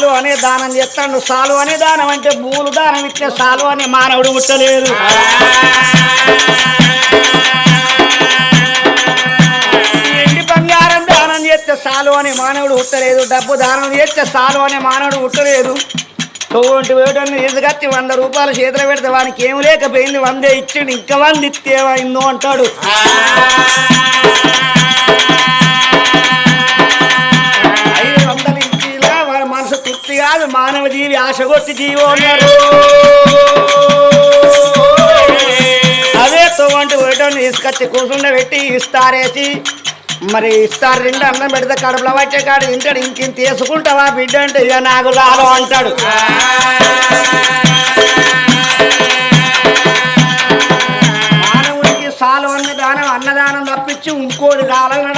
సాలు అనే దానం చేస్తాడు. సాలు అనే దానం అంటే భూములు దానం ఇచ్చే సాలు అనే మానవుడు ముట్టలేదు. ఎండి బంగారం దానం చేస్తే సాలు అనే మానవుడు ఉట్టలేదు. డబ్బు దానం చేస్తే సాలు అనే మానవుడు ఉట్టలేదు. తోటి వేటని తీసుకొచ్చి 100 రూపాయలు చేతిలో పెడితే వానికి ఏమి లేకపోయింది, 100 ఇచ్చిండు, ఇంకా 100 ఇస్తే ఏమైందో అంటాడు. 500 ఇచ్చిలా వారి మనసు తృప్తి కాదు. మానవ జీవి ఆశగొట్టి జీవో అన్నారు. అదే తోటి వేటని తీసుకొచ్చి కూర్చుండ పెట్టి ఇస్తారేసి మరి ఇస్తారు 2 అన్నం పెడితే కడుపులో వచ్చే కాడు తింటాడు. ఇంకింత తీసుకుంటావా బిడ్డ అంటే ఇక నాకు రాదు అంటాడు. మానవుడికి సాలు అన్నదానం తప్పించి ఇంకోటి కావాలని